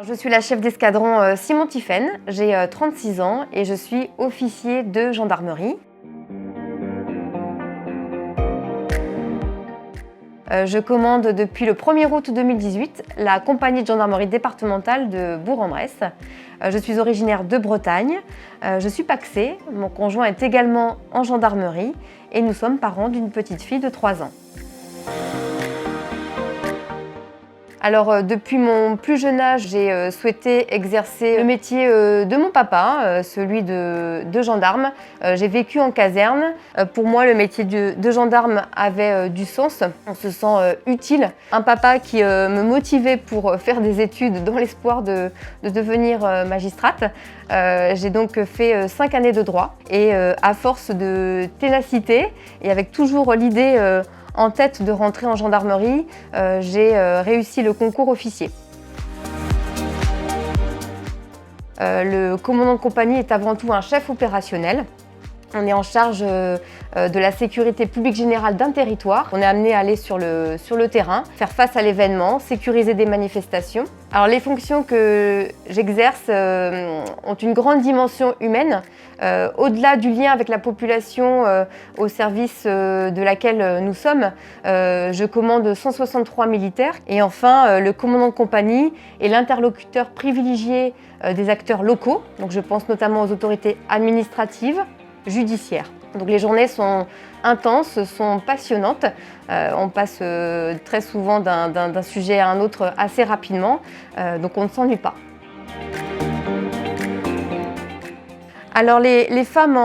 Je suis la chef d'escadron Simon Tiphaine, j'ai 36 ans et je suis officier de gendarmerie. Je commande depuis le 1er août 2018 la compagnie de gendarmerie départementale de Bourg-en-Bresse. Je suis originaire de Bretagne, je suis pacsée, mon conjoint est également en gendarmerie et nous sommes parents d'une petite fille de 3 ans. Alors, depuis mon plus jeune âge, j'ai souhaité exercer le métier de mon papa, celui de gendarme. J'ai vécu en caserne. Pour moi, le métier de gendarme avait du sens. On se sent utile. Un papa qui me motivait pour faire des études dans l'espoir de devenir magistrate. J'ai donc fait 5 années de droit et à force de ténacité et avec toujours l'idée en tête de rentrer en gendarmerie, j'ai réussi le concours officier. Le commandant de compagnie est avant tout un chef opérationnel. On est en charge de la sécurité publique générale d'un territoire. On est amené à aller sur le terrain, faire face à l'événement, sécuriser des manifestations. Alors les fonctions que j'exerce ont une grande dimension humaine. Au-delà du lien avec la population au service de laquelle nous sommes, je commande 163 militaires. Et enfin, le commandant de compagnie est l'interlocuteur privilégié des acteurs locaux. Donc je pense notamment aux autorités administratives, judiciaires. Donc les journées sont intenses, sont passionnantes. On passe très souvent d'un sujet à un autre assez rapidement, donc on ne s'ennuie pas. Alors les femmes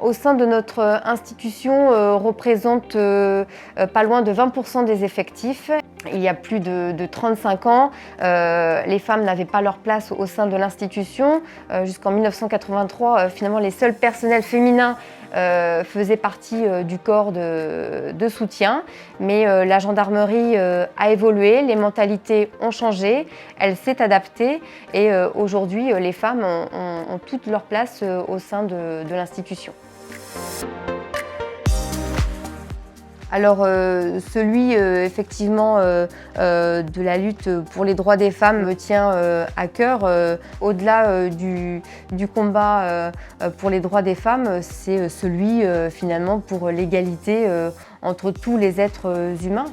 au sein de notre institution représentent pas loin de 20% des effectifs. Il y a plus de 35 ans, les femmes n'avaient pas leur place au sein de l'institution. Jusqu'en 1983, finalement, les seuls personnels féminins faisaient partie du corps de soutien. Mais la gendarmerie a évolué, les mentalités ont changé, elle s'est adaptée et aujourd'hui, les femmes ont toute leur place au sein de l'institution. Alors celui effectivement de la lutte pour les droits des femmes me tient à cœur. Au-delà du combat pour les droits des femmes, c'est celui finalement pour l'égalité entre tous les êtres humains.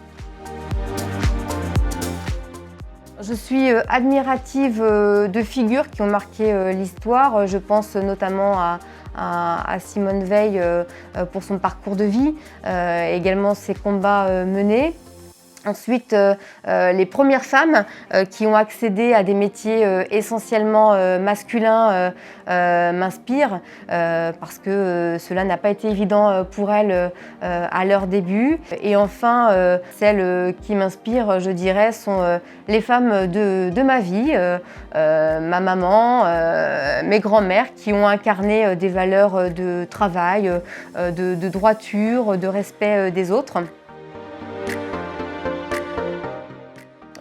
Je suis admirative de figures qui ont marqué l'histoire. Je pense notamment à Simone Veil pour son parcours de vie, également ses combats menés. Ensuite, les premières femmes qui ont accédé à des métiers essentiellement masculins m'inspirent parce que cela n'a pas été évident pour elles à leur début. Et enfin, celles qui m'inspirent, je dirais, sont les femmes de ma vie, ma maman, mes grands-mères qui ont incarné des valeurs de travail, de droiture, de respect des autres.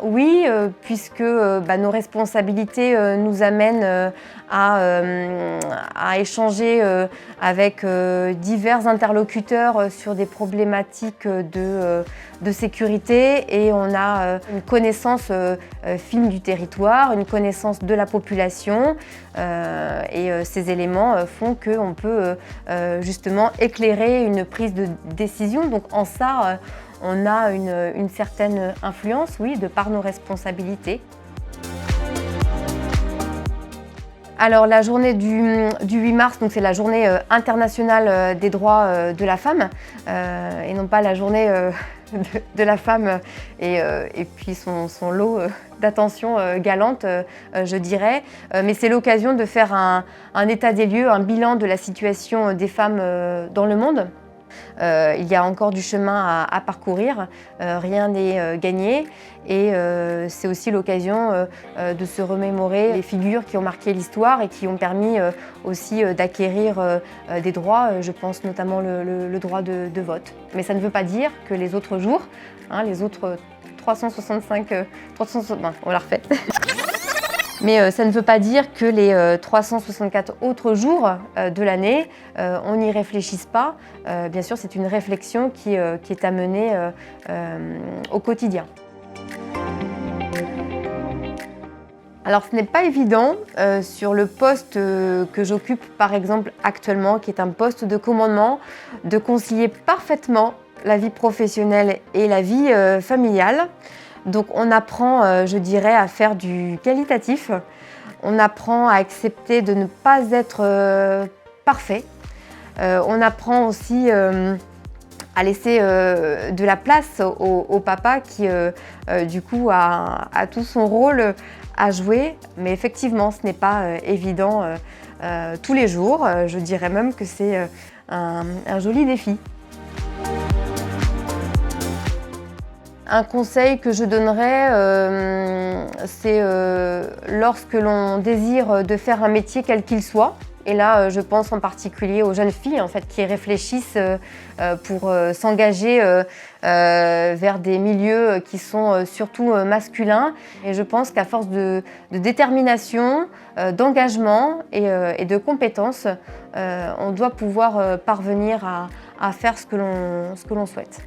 Oui, puisque nos responsabilités nous amènent à échanger avec divers interlocuteurs sur des problématiques de sécurité et on a une connaissance fine du territoire, une connaissance de la population et ces éléments font qu'on peut justement éclairer une prise de décision. Donc en ça, on a une certaine influence, oui, de par nos responsabilités. Alors la journée du 8 mars, c'est la journée internationale des droits de la femme et non pas la journée de la femme et puis son lot d'attention galante, je dirais. Mais c'est l'occasion de faire un état des lieux, un bilan de la situation des femmes dans le monde. Il y a encore du chemin à parcourir, rien n'est gagné et c'est aussi l'occasion de se remémorer les figures qui ont marqué l'histoire et qui ont permis aussi d'acquérir des droits, je pense notamment le droit de vote. Mais ça ne veut pas dire que les autres jours, les autres 365, on la refait. Mais ça ne veut pas dire que les 364 autres jours de l'année, on n'y réfléchisse pas. Bien sûr, c'est une réflexion qui est à mener au quotidien. Alors ce n'est pas évident sur le poste que j'occupe par exemple actuellement, qui est un poste de commandement, de concilier parfaitement la vie professionnelle et la vie familiale. Donc on apprend, je dirais, à faire du qualitatif. On apprend à accepter de ne pas être parfait. On apprend aussi à laisser de la place au papa qui, du coup, a tout son rôle à jouer. Mais effectivement, ce n'est pas évident tous les jours. Je dirais même que c'est un joli défi. Un conseil que je donnerais, c'est lorsque l'on désire de faire un métier quel qu'il soit. Et là, je pense en particulier aux jeunes filles en fait, qui réfléchissent pour s'engager vers des milieux qui sont surtout masculins. Et je pense qu'à force de détermination, d'engagement et de compétences, on doit pouvoir parvenir à faire ce que l'on souhaite.